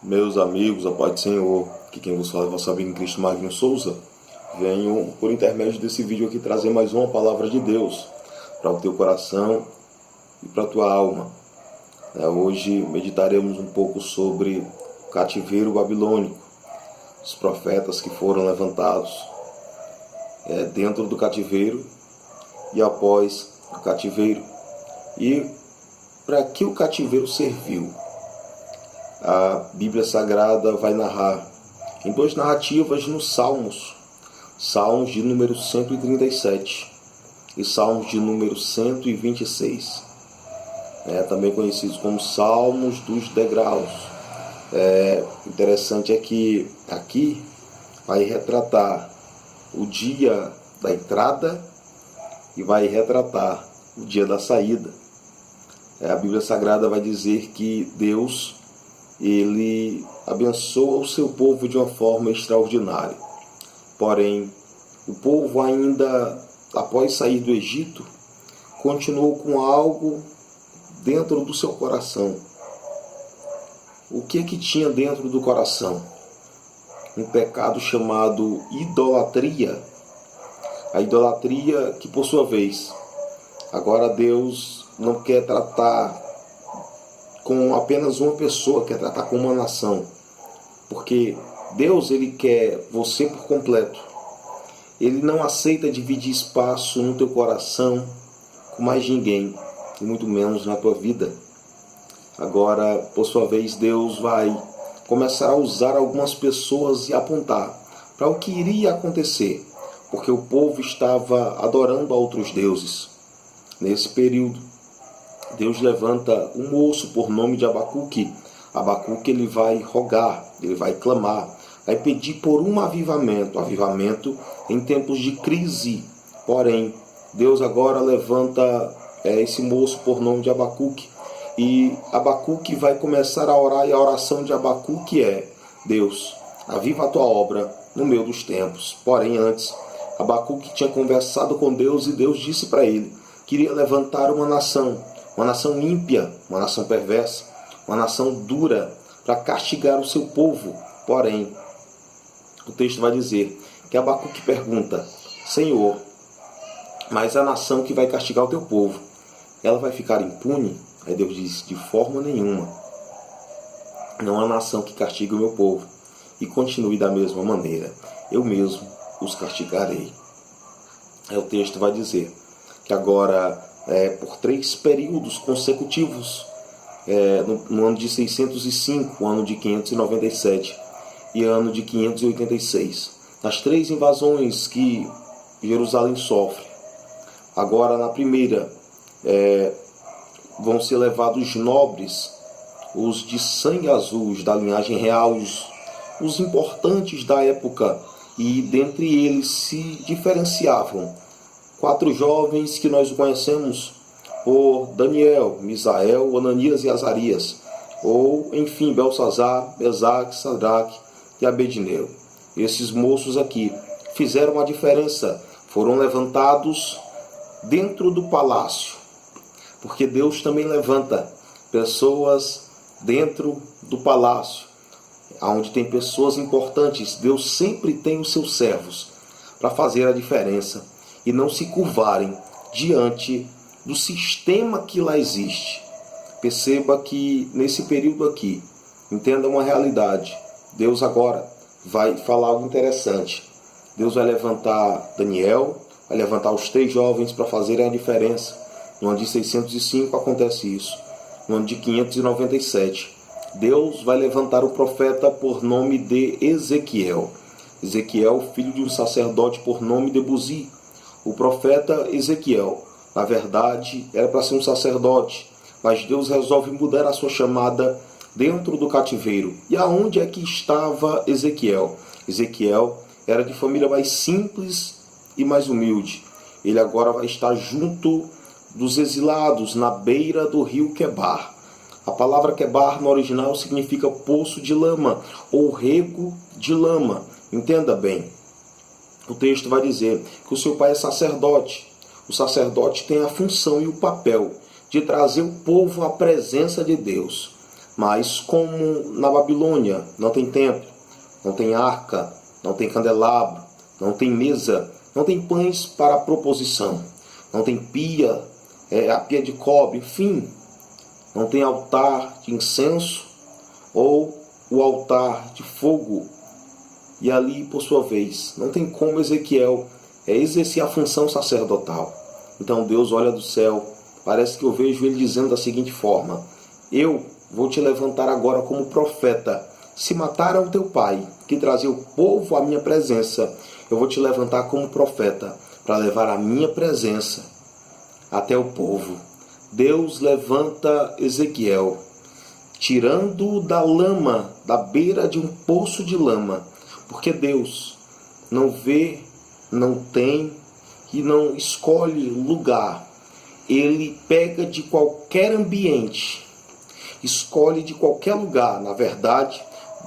Meus amigos, a paz do Senhor, que quem vos fala é vosso amigo em Cristo, Magno Souza. Venho, por intermédio desse vídeo aqui, trazer mais uma palavra de Deus para o teu coração e para a tua alma. Hoje meditaremos um pouco sobre o cativeiro babilônico, os profetas que foram levantados dentro do cativeiro e após o cativeiro. E para que o cativeiro serviu? A Bíblia Sagrada vai narrar em duas narrativas nos Salmos. Salmos de número 137 e Salmos de número 126. Também conhecidos como Salmos dos Degraus. Interessante é que aqui vai retratar o dia da entrada e vai retratar o dia da saída. A Bíblia Sagrada vai dizer que Deus ele abençoa o seu povo de uma forma extraordinária. Porém, o povo ainda, após sair do Egito, continuou com algo dentro do seu coração. O que tinha dentro do coração? Um pecado chamado idolatria. A idolatria que, por sua vez, agora Deus não quer tratar com apenas uma pessoa, quer tratar com uma nação. Porque Deus ele quer você por completo. Ele não aceita dividir espaço no teu coração com mais ninguém, e muito menos na tua vida. Agora, por sua vez, Deus vai começar a usar algumas pessoas e apontar para o que iria acontecer, porque o povo estava adorando a outros deuses. Nesse período, Deus levanta um moço por nome de Abacuque. Abacuque ele vai rogar, ele vai clamar, vai pedir por um avivamento em tempos de crise. Porém, Deus agora levanta esse moço por nome de Abacuque. E Abacuque vai começar a orar, e a oração de Abacuque é: Deus, aviva a tua obra no meio dos tempos. Porém, antes, Abacuque tinha conversado com Deus e Deus disse para ele que iria levantar uma nação ímpia, uma nação perversa, uma nação dura, para castigar o seu povo. Porém, o texto vai dizer que Abacuque pergunta: Senhor, mas a nação que vai castigar o teu povo, ela vai ficar impune? Aí Deus diz: de forma nenhuma. Não há nação que castigue o meu povo e continue da mesma maneira. Eu mesmo os castigarei. Aí o texto vai dizer que agora, por 3 períodos consecutivos, no ano de 605, ano de 597 e ano de 586, nas 3 invasões que Jerusalém sofre, agora na primeira, vão ser levados os nobres, os de sangue azul, os da linhagem real, os importantes da época, e dentre eles se diferenciavam 4 jovens que nós conhecemos por Daniel, Misael, Ananias e Azarias, ou enfim Belsazar, Mesaque, Sadraque e Abednego. Esses moços aqui fizeram a diferença, foram levantados dentro do palácio, porque Deus também levanta pessoas dentro do palácio, onde tem pessoas importantes. Deus sempre tem os seus servos para fazer a diferença e não se curvarem diante do sistema que lá existe. Perceba que nesse período aqui, entenda uma realidade. Deus agora vai falar algo interessante. Deus vai levantar Daniel, vai levantar os 3 jovens para fazerem a diferença. No ano de 605 acontece isso. No ano de 597, Deus vai levantar o profeta por nome de Ezequiel. Ezequiel, filho de um sacerdote por nome de Buzi. O profeta Ezequiel, na verdade, era para ser um sacerdote, mas Deus resolve mudar a sua chamada dentro do cativeiro. E aonde é que estava Ezequiel? Ezequiel era de família mais simples e mais humilde. Ele agora vai estar junto dos exilados, na beira do rio Quebar. A palavra Quebar no original significa poço de lama ou rego de lama. Entenda bem. O texto vai dizer que o seu pai é sacerdote. O sacerdote tem a função e o papel de trazer o povo à presença de Deus. Mas como na Babilônia não tem templo, não tem arca, não tem candelabro, não tem mesa, não tem pães para a proposição, não tem pia, a pia de cobre, enfim, não tem altar de incenso ou o altar de fogo. E ali, por sua vez, não tem como Ezequiel exercer a função sacerdotal. Então Deus olha do céu, parece que eu vejo ele dizendo da seguinte forma: eu vou te levantar agora como profeta. Se mataram o teu pai, que trazia o povo à minha presença, eu vou te levantar como profeta, para levar a minha presença até o povo. Deus levanta Ezequiel, tirando-o da lama, da beira de um poço de lama, porque Deus não vê, não tem e não escolhe lugar. Ele pega de qualquer ambiente, escolhe de qualquer lugar, na verdade,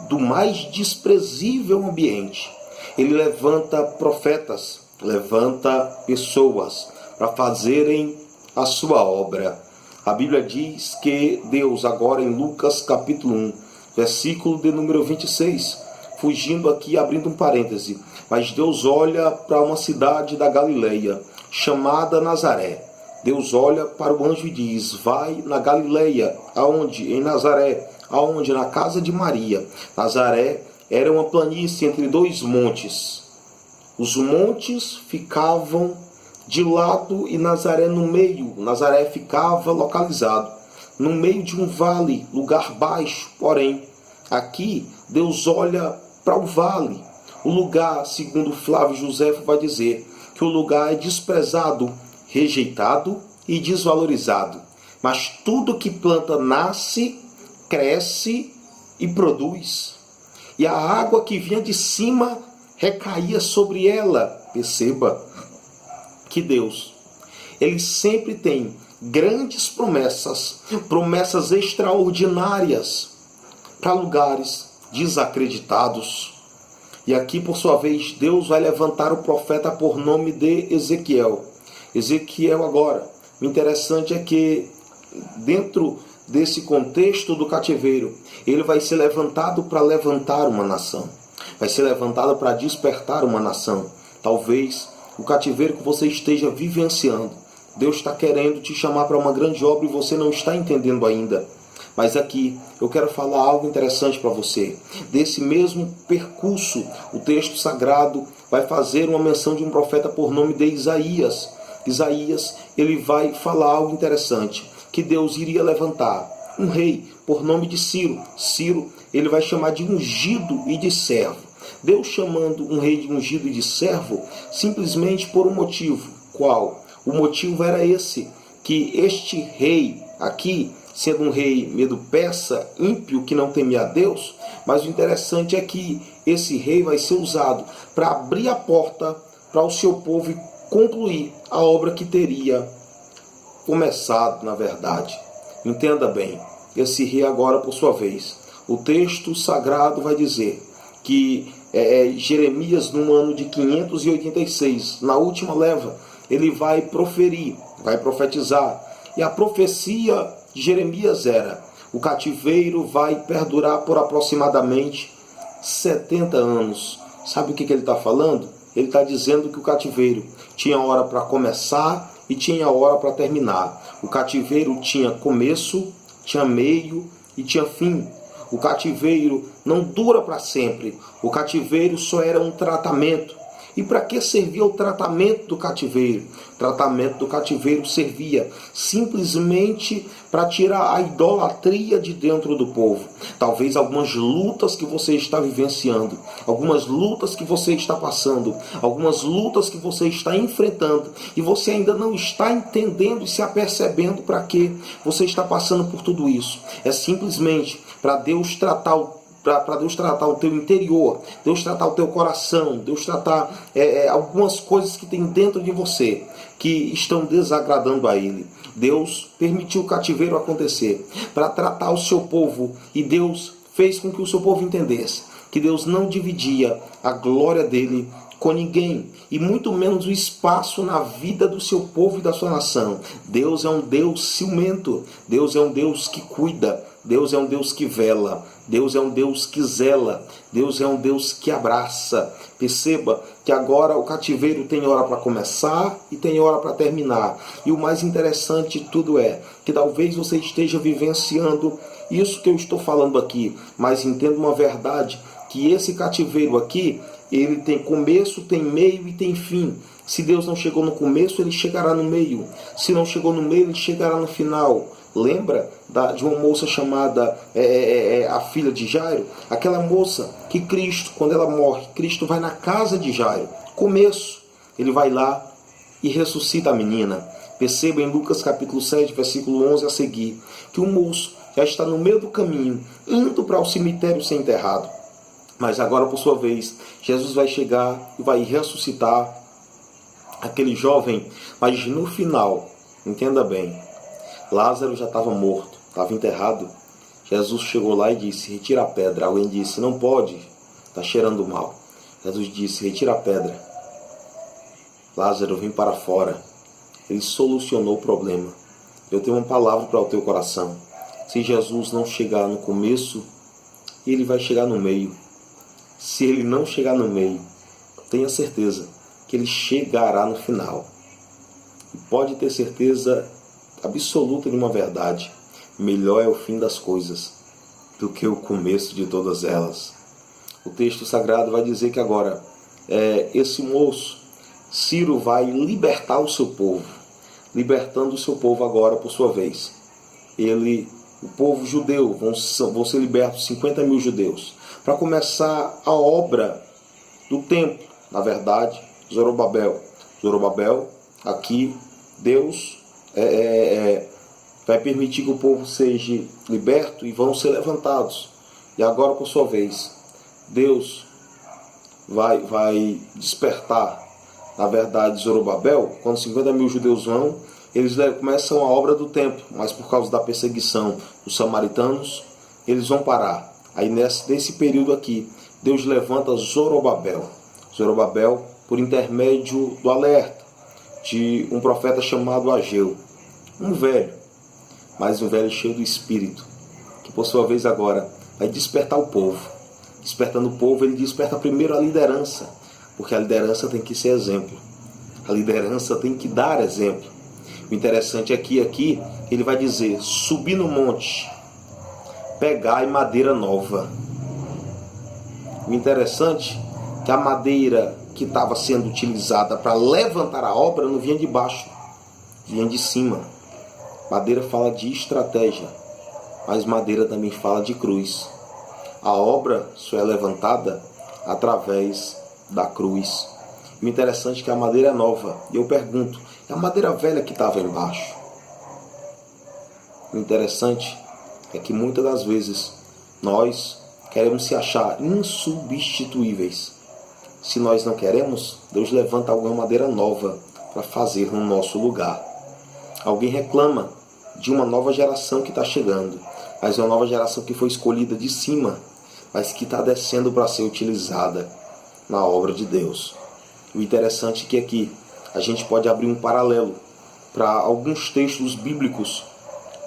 do mais desprezível ambiente. Ele levanta profetas, levanta pessoas para fazerem a sua obra. A Bíblia diz que Deus, agora em Lucas capítulo 1, versículo de número 26, fugindo aqui, abrindo um parêntese, mas Deus olha para uma cidade da Galileia, chamada Nazaré. Deus olha para o anjo e diz: vai na Galileia. Aonde? Em Nazaré. Aonde? Na casa de Maria. Nazaré era uma planície entre dois montes. Os montes ficavam de lado e Nazaré no meio. Nazaré ficava localizado no meio de um vale, lugar baixo. Porém, aqui Deus olha para o vale. O lugar, segundo Flávio Josefo, vai dizer que o lugar é desprezado, rejeitado e desvalorizado. Mas tudo que planta nasce, cresce e produz. E a água que vinha de cima recaía sobre ela. Perceba que Deus, Ele sempre tem grandes promessas, promessas extraordinárias para lugares desacreditados. E aqui, por sua vez, Deus vai levantar o profeta por nome de Ezequiel. Ezequiel agora, o interessante é que dentro desse contexto do cativeiro, ele vai ser levantado para levantar uma nação. Vai ser levantado para despertar uma nação. Talvez o cativeiro que você esteja vivenciando, Deus está querendo te chamar para uma grande obra e você não está entendendo ainda. Mas aqui eu quero falar algo interessante para você. Desse mesmo percurso, o texto sagrado vai fazer uma menção de um profeta por nome de Isaías. Isaías, ele vai falar algo interessante, que Deus iria levantar um rei por nome de Ciro. Ciro, ele vai chamar de ungido e de servo. Deus chamando um rei de ungido e de servo simplesmente por um motivo. Qual? O motivo era esse, que este rei aqui, sendo um rei medo-persa, ímpio, que não temia a Deus, mas o interessante é que esse rei vai ser usado para abrir a porta para o seu povo e concluir a obra que teria começado, na verdade. Entenda bem, esse rei agora, por sua vez, o texto sagrado vai dizer que Jeremias, no ano de 586, na última leva, ele vai proferir, vai profetizar. E a profecia de Jeremias era: o cativeiro vai perdurar por aproximadamente 70 anos. Sabe o que ele está falando? Ele está dizendo que o cativeiro tinha hora para começar e tinha hora para terminar. O cativeiro tinha começo, tinha meio e tinha fim. O cativeiro não dura para sempre. O cativeiro só era um tratamento. E para que servia o tratamento do cativeiro? O tratamento do cativeiro servia simplesmente para tirar a idolatria de dentro do povo. Talvez algumas lutas que você está vivenciando, algumas lutas que você está passando, algumas lutas que você está enfrentando e você ainda não está entendendo e se apercebendo para que você está passando por tudo isso. É simplesmente para Deus tratar o teu interior, Deus tratar o teu coração, Deus tratar algumas coisas que tem dentro de você que estão desagradando a Ele. Deus permitiu o cativeiro acontecer para tratar o seu povo, e Deus fez com que o seu povo entendesse que Deus não dividia a glória dele com ninguém, e muito menos o espaço na vida do seu povo e da sua nação. Deus é um Deus ciumento, Deus é um Deus que cuida, Deus é um Deus que vela, Deus é um Deus que zela, Deus é um Deus que abraça. Perceba que agora o cativeiro tem hora para começar e tem hora para terminar. E o mais interessante de tudo é que talvez você esteja vivenciando isso que eu estou falando aqui, mas entenda uma verdade, que esse cativeiro aqui, ele tem começo, tem meio e tem fim. Se Deus não chegou no começo, ele chegará no meio. Se não chegou no meio, ele chegará no final. Lembra de uma moça chamada a filha de Jairo? Aquela moça que Cristo, quando ela morre, Cristo vai na casa de Jairo. Começo, ele vai lá e ressuscita a menina. Perceba em Lucas capítulo 7, versículo 11 a seguir, que o moço já está no meio do caminho, indo para o cemitério ser enterrado. Mas agora, por sua vez, Jesus vai chegar e vai ressuscitar aquele jovem. Mas no final, entenda bem, Lázaro já estava morto, estava enterrado. Jesus chegou lá e disse, retira a pedra. Alguém disse, não pode, está cheirando mal. Jesus disse, retira a pedra. Lázaro, vem para fora. Ele solucionou o problema. Eu tenho uma palavra para o teu coração. Se Jesus não chegar no começo, ele vai chegar no meio. Se ele não chegar no meio, tenha certeza que ele chegará no final. E pode ter certeza absoluta de uma verdade: melhor é o fim das coisas do que o começo de todas elas. O texto sagrado vai dizer que agora esse moço, Ciro, vai libertar o seu povo, libertando o seu povo agora por sua vez. O povo judeu, vão ser libertos 50 mil judeus, para começar a obra do templo. Na verdade, Zorobabel, aqui Deus vai permitir que o povo seja liberto e vão ser levantados. E agora, por sua vez, Deus vai despertar, na verdade, Zorobabel. Quando 50 mil judeus vão, eles começam a obra do templo, mas por causa da perseguição dos samaritanos, eles vão parar. Aí nesse período aqui, Deus levanta Zorobabel, por intermédio do alerta de um profeta chamado Ageu, um velho, mas um velho cheio do Espírito, que por sua vez agora vai despertar o povo. Despertando o povo, ele desperta primeiro a liderança, porque a liderança tem que ser exemplo, a liderança tem que dar exemplo. O interessante aqui ele vai dizer, subi no monte, pegai madeira nova. O interessante é que a madeira que estava sendo utilizada para levantar a obra não vinha de baixo, vinha de cima. Madeira fala de estratégia, mas madeira também fala de cruz. A obra só é levantada através da cruz. O interessante é que a madeira é nova. E eu pergunto, é a madeira velha que estava embaixo? O interessante é que muitas das vezes nós queremos se achar insubstituíveis. Se nós não queremos, Deus levanta alguma madeira nova para fazer no nosso lugar. Alguém reclama de uma nova geração que está chegando, mas é uma nova geração que foi escolhida de cima, mas que está descendo para ser utilizada na obra de Deus. O interessante é que aqui a gente pode abrir um paralelo para alguns textos bíblicos.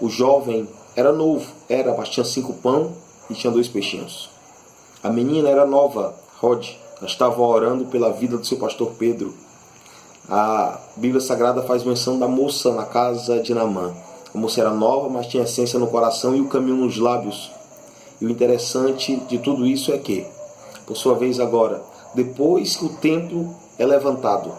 O jovem era novo, mas tinha 5 pães e tinha 2 peixinhos. A menina era nova, Rod, ela estava orando pela vida do seu pastor Pedro. A Bíblia Sagrada faz menção da moça na casa de Naamã. A moça era nova, mas tinha essência no coração e o caminho nos lábios. E o interessante de tudo isso é que, por sua vez agora, depois que o templo é levantado,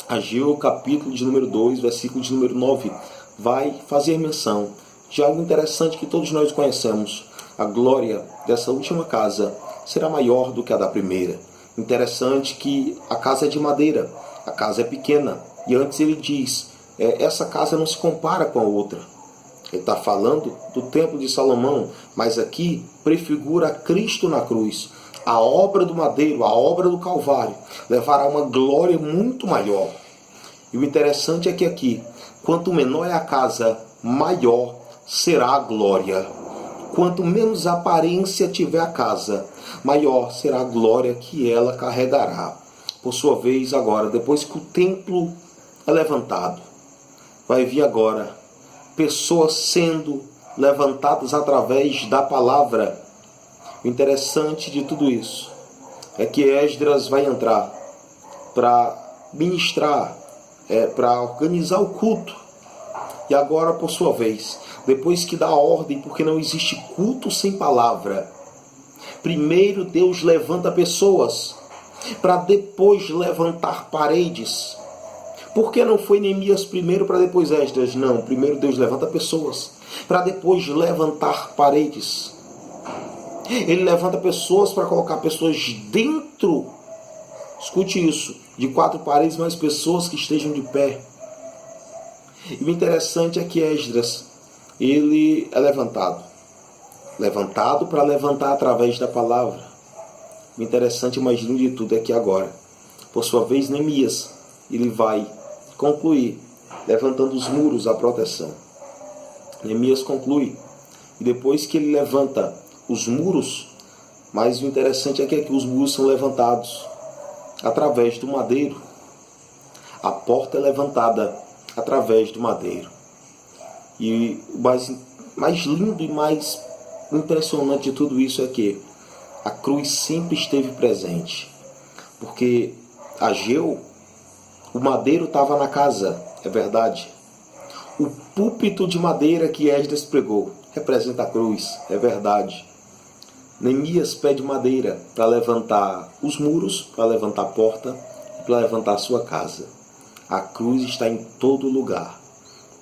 Ageu, capítulo de número 2, versículo de número 9, vai fazer menção de algo interessante que todos nós conhecemos. A glória dessa última casa será maior do que a da primeira. Interessante que a casa é de madeira, a casa é pequena. E antes ele diz, essa casa não se compara com a outra. Ele está falando do templo de Salomão, mas aqui prefigura Cristo na cruz. A obra do madeiro, a obra do Calvário, levará uma glória muito maior. E o interessante é que aqui, quanto menor é a casa, maior será a glória. Quanto menos aparência tiver a casa, maior será a glória que ela carregará. Por sua vez, agora, depois que o templo é levantado, vai vir agora pessoas sendo levantadas através da palavra. O interessante de tudo isso é que Esdras vai entrar para ministrar, para organizar o culto. E agora, por sua vez, depois que dá a ordem, porque não existe culto sem palavra, primeiro Deus levanta pessoas para depois levantar paredes. Por que não foi Neemias primeiro para depois Esdras? Não, primeiro Deus levanta pessoas para depois levantar paredes. Ele levanta pessoas para colocar pessoas dentro, escute isso, de 4 paredes, mas pessoas que estejam de pé. E o interessante é que Esdras, ele é levantado para levantar através da palavra. O interessante e mais lindo de tudo é que agora, por sua vez, Neemias, ele vai concluir levantando os muros, a proteção. Neemias conclui, e depois que ele levanta os muros, mas o interessante é que aqui os muros são levantados através do madeiro. A porta é levantada através do madeiro. E o mais lindo e mais impressionante de tudo isso é que a cruz sempre esteve presente. Porque Ageu, o madeiro estava na casa, é verdade. O púlpito de madeira que Esdras pregou representa a cruz, é verdade. Neemias pede madeira para levantar os muros, para levantar a porta e para levantar a sua casa. A cruz está em todo lugar.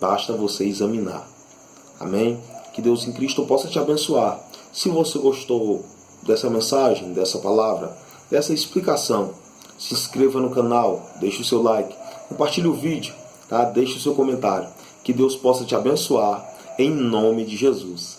Basta você examinar. Amém? Que Deus em Cristo possa te abençoar. Se você gostou dessa mensagem, dessa palavra, dessa explicação, se inscreva no canal, deixe o seu like, compartilhe o vídeo, tá? Deixe o seu comentário. Que Deus possa te abençoar em nome de Jesus.